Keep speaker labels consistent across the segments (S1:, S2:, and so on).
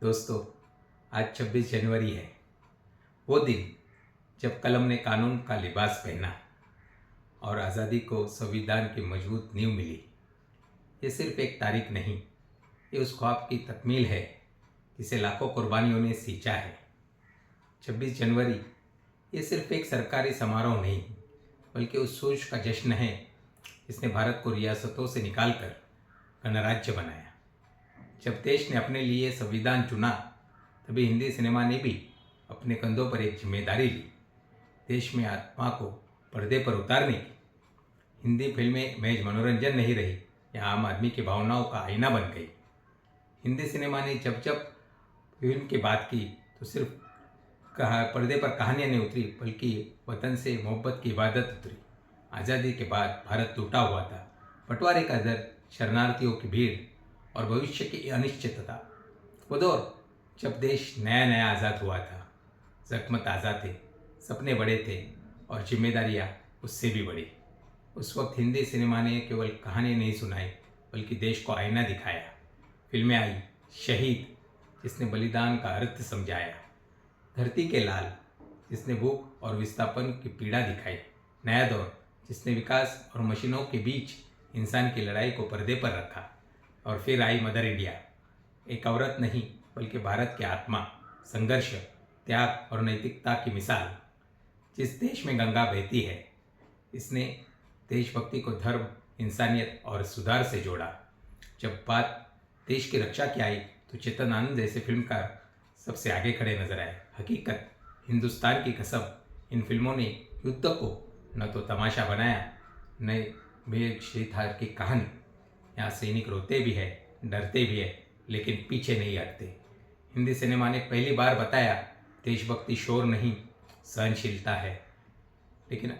S1: दोस्तों, आज 26 जनवरी है। वो दिन जब कलम ने कानून का लिबास पहना और आज़ादी को संविधान की मजबूत नींव मिली। ये सिर्फ एक तारीख नहीं, ये उस ख्वाब की तकमील है जिसे लाखों कुर्बानियों ने सींचा है। 26 जनवरी ये सिर्फ एक सरकारी समारोह नहीं, बल्कि उस सोच का जश्न है जिसने भारत को रियासतों से निकालकर गणराज्य बनाया। जब देश ने अपने लिए संविधान चुना, तभी हिंदी सिनेमा ने भी अपने कंधों पर एक जिम्मेदारी ली, देश में आत्मा को पर्दे पर उतारने की। हिंदी फिल्में महज मनोरंजन नहीं रही, यह आम आदमी की भावनाओं का आईना बन गई। हिंदी सिनेमा ने जब जब फिल्म की बात की तो सिर्फ पर्दे पर कहानियाँ नहीं उतरी, बल्कि वतन से मोहब्बत की इबादत उतरी। आज़ादी के बाद भारत टूटा हुआ था, बंटवारे का दर्द, शरणार्थियों की भीड़ और भविष्य की अनिश्चितता। वो दौर जब देश नया नया आज़ाद हुआ था, ज़ख्मत ताज़ा थे, सपने बड़े थे और जिम्मेदारियाँ उससे भी बड़ी। उस वक्त हिंदी सिनेमा ने केवल कहानी नहीं सुनाई, बल्कि देश को आईना दिखाया। फिल्में आई शहीद, जिसने बलिदान का अर्थ समझाया, धरती के लाल, जिसने भूख और विस्थापन की पीड़ा दिखाई, नया दौर, जिसने विकास और मशीनों के बीच इंसान की लड़ाई को पर्दे पर रखा, और फिर आई मदर इंडिया, एक औरत नहीं बल्कि भारत की आत्मा, संघर्ष, त्याग और नैतिकता की मिसाल। जिस देश में गंगा बहती है, इसने देशभक्ति को धर्म, इंसानियत और सुधार से जोड़ा। जब बात देश की रक्षा की आई तो चेतन आनंद जैसे फिल्मकार सबसे आगे खड़े नजर आए। हकीकत, हिंदुस्तान की कसम, इन फिल्मों ने युद्ध को न तो तमाशा बनाया, न मेघ श्रीधार की कहानी। यहाँ सैनिक रोते भी है, डरते भी है, लेकिन पीछे नहीं हटते। हिंदी सिनेमा ने पहली बार बताया, देशभक्ति शोर नहीं, सहनशीलता है। लेकिन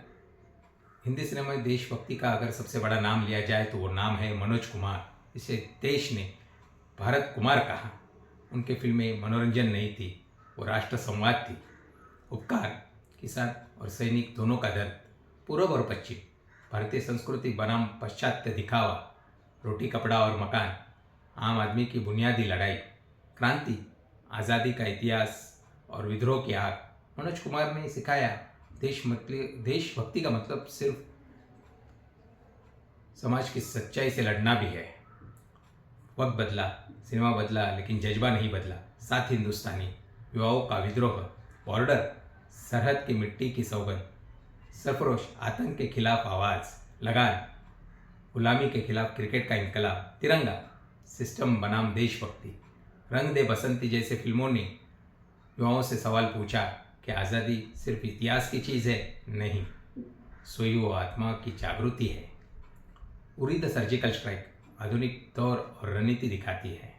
S1: हिंदी सिनेमा में देशभक्ति का अगर सबसे बड़ा नाम लिया जाए तो वो नाम है मनोज कुमार। इसे देश ने भारत कुमार कहा। उनके फिल्में मनोरंजन नहीं थी, वो राष्ट्र संवाद थी। उपकार, किसान और सैनिक दोनों का दर्द, पूर्व और पश्चिम, भारतीय संस्कृति बनाम पाश्चात्य दिखावा, रोटी कपड़ा और मकान, आम आदमी की बुनियादी लड़ाई, क्रांति, आज़ादी का इतिहास और विद्रोह की आग। मनोज कुमार ने सिखाया, देशभक्ति का मतलब सिर्फ समाज की सच्चाई से लड़ना भी है। वक्त बदला, सिनेमा बदला, लेकिन जज्बा नहीं बदला। साथ हिंदुस्तानी, युवाओं का विद्रोह, बॉर्डर, सरहद की मिट्टी की सौगंध, सरफरोश, आतंक के खिलाफ आवाज़, लगान, गुलामी के खिलाफ क्रिकेट का इनकलाब, तिरंगा, सिस्टम बनाम देशभक्ति, रंग दे बसंती जैसे फिल्मों ने युवाओं से सवाल पूछा कि आज़ादी सिर्फ इतिहास की चीज़ है? नहीं, सोई वो आत्मा की जागृति है। उरी द सर्जिकल स्ट्राइक आधुनिक दौर और रणनीति दिखाती है।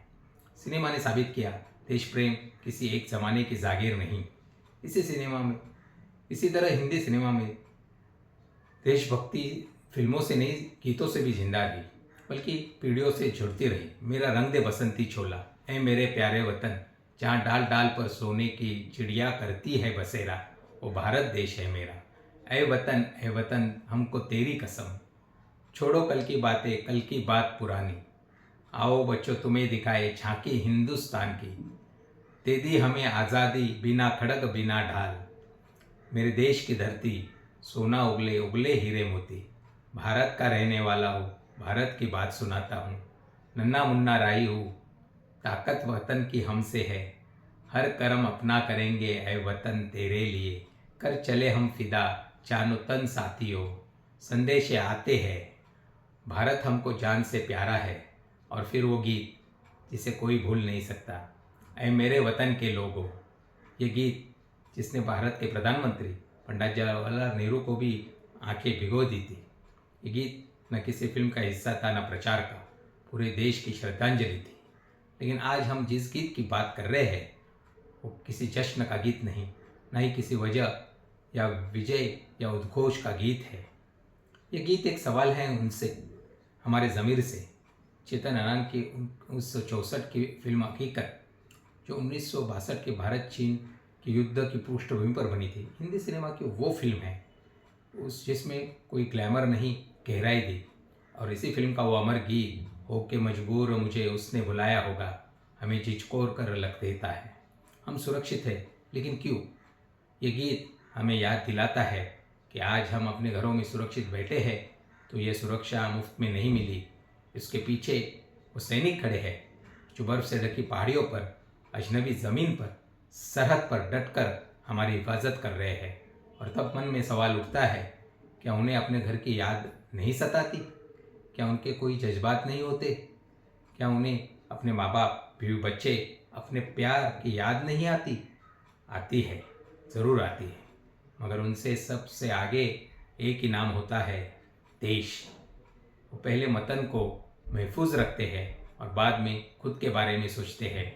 S1: सिनेमा ने साबित किया, देश प्रेम किसी एक ज़माने की जागीर नहीं। इसी तरह हिंदी सिनेमा में देशभक्ति फिल्मों से नहीं, गीतों से भी जिंदा रही, बल्कि पीढ़ियों से जुड़ती रही। मेरा रंग दे बसंती छोला, ऐ मेरे प्यारे वतन, जहाँ डाल डाल पर सोने की चिड़िया करती है बसेरा, वो भारत देश है मेरा। ऐ वतन हमको तेरी कसम, छोड़ो कल की बातें, कल की बात पुरानी, आओ बच्चों तुम्हें दिखाए झांकी हिंदुस्तान की, दे दी हमें आज़ादी बिना खड़ग बिना ढाल, मेरे देश की धरती, सोना उगले उगले हीरे मोती, भारत का रहने वाला हूँ, भारत की बात सुनाता हूँ, नन्ना मुन्ना राही हूँ, ताकत वतन की हमसे है, हर कर्म अपना करेंगे ऐ वतन तेरे लिए, कर चले हम फिदा जानो तन साथियों, संदेशे आते हैं, भारत हमको जान से प्यारा है। और फिर वो गीत जिसे कोई भूल नहीं सकता, ऐ मेरे वतन के लोगों। ये गीत जिसने भारत के प्रधानमंत्री पंडित जवाहरलाल नेहरू को भी आंखें भिगो दी थी। ये गीत न किसी फिल्म का हिस्सा था, न प्रचार का, पूरे देश की श्रद्धांजलि थी। लेकिन आज हम जिस गीत की बात कर रहे हैं वो किसी जश्न का गीत नहीं, न ही किसी वजह या विजय या उद्घोष का गीत है। ये गीत एक सवाल है उनसे, हमारे ज़मीर से। चेतन आनंद की 1964 की फिल्म हकीकत, जो 1962 के भारत चीन के युद्ध की पृष्ठभूमि पर बनी थी, हिंदी सिनेमा की वो फिल्म है जिसमें कोई ग्लैमर नहीं, गहराई दी। और इसी फिल्म का वो अमर गीत, हो के मजबूर मुझे उसने बुलाया होगा, हमें झिझकोर कर रख देता है। हम सुरक्षित हैं, लेकिन क्यों? ये गीत हमें याद दिलाता है कि आज हम अपने घरों में सुरक्षित बैठे हैं तो ये सुरक्षा मुफ्त में नहीं मिली। इसके पीछे वो सैनिक खड़े हैं जो बर्फ से ढकी पहाड़ियों पर, अजनबी ज़मीन पर, सरहद पर डटकर हमारी हिफाजत कर रहे हैं। और तब मन में सवाल उठता है, क्या उन्हें अपने घर की याद नहीं सताती? क्या उनके कोई जज्बात नहीं होते? क्या उन्हें अपने माँ बाप, बीवी बच्चे, अपने प्यार की याद नहीं आती? आती है, ज़रूर आती है, मगर उनसे सबसे आगे एक ही नाम होता है, देश। वो पहले वतन को महफूज रखते हैं और बाद में खुद के बारे में सोचते हैं।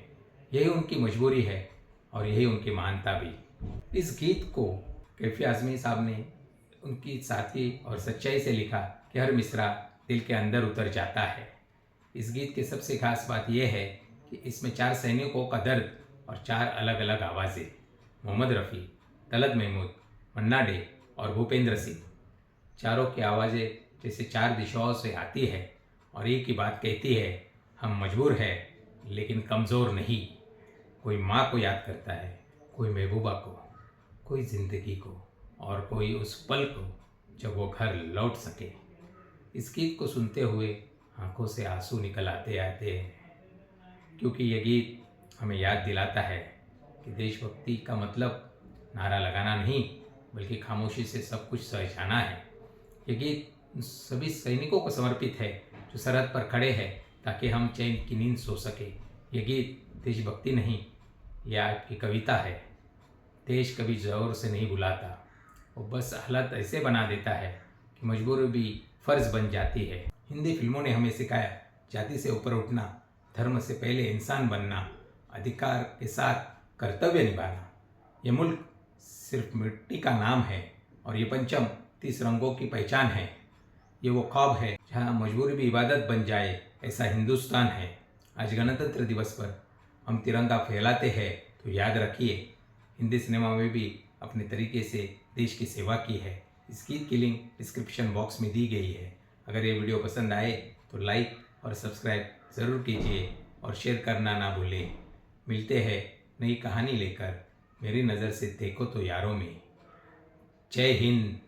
S1: यही उनकी मजबूरी है और यही उनकी महानता भी। इस गीत को कैफी आज़मी साहब ने उनकी सादगी और सच्चाई से लिखा कि हर मिसरा दिल के अंदर उतर जाता है। इस गीत की सबसे खास बात यह है कि इसमें 4 सैनिकों का दर्द और 4 अलग अलग आवाज़ें, मोहम्मद रफ़ी, तलत महमूद, मन्ना डे और भूपेंद्र सिंह, चारों की आवाज़ें जैसे 4 दिशाओं से आती है और एक ही बात कहती है, हम मजबूर हैं लेकिन कमज़ोर नहीं। कोई माँ को याद करता है, कोई महबूबा को, कोई ज़िंदगी को और कोई उस पल को जब वो घर लौट सके। इस गीत को सुनते हुए आंखों से आंसू निकल आते आते हैं, क्योंकि ये गीत हमें याद दिलाता है कि देशभक्ति का मतलब नारा लगाना नहीं, बल्कि खामोशी से सब कुछ सह जाना है। ये गीत सभी सैनिकों को समर्पित है जो सरहद पर खड़े हैं ताकि हम चैन की नींद सो सके। ये गीत देशभक्ति नहीं, यह आपकी कविता है। देश कभी ज़ोर से नहीं बुलाता, वो बस हालत ऐसे बना देता है कि मजबूरी भी फ़र्ज बन जाती है। हिंदी फिल्मों ने हमें सिखाया, जाति से ऊपर उठना, धर्म से पहले इंसान बनना, अधिकार के साथ कर्तव्य निभाना। ये मुल्क सिर्फ मिट्टी का नाम है और ये पंचम 30 रंगों की पहचान है। ये वो ख्वाब है जहाँ मजबूरी भी इबादत बन जाए, ऐसा हिंदुस्तान है। आज गणतंत्र दिवस पर हम तिरंगा फैलाते हैं तो याद रखिए, हिंदी सिनेमा में भी अपने तरीके से देश की सेवा की है। इस गीत की लिंक डिस्क्रिप्शन बॉक्स में दी गई है। अगर ये वीडियो पसंद आए तो लाइक और सब्सक्राइब ज़रूर कीजिए और शेयर करना ना भूलें। मिलते हैं नई कहानी लेकर, मेरी नज़र से देखो तो यारों में। जय हिंद।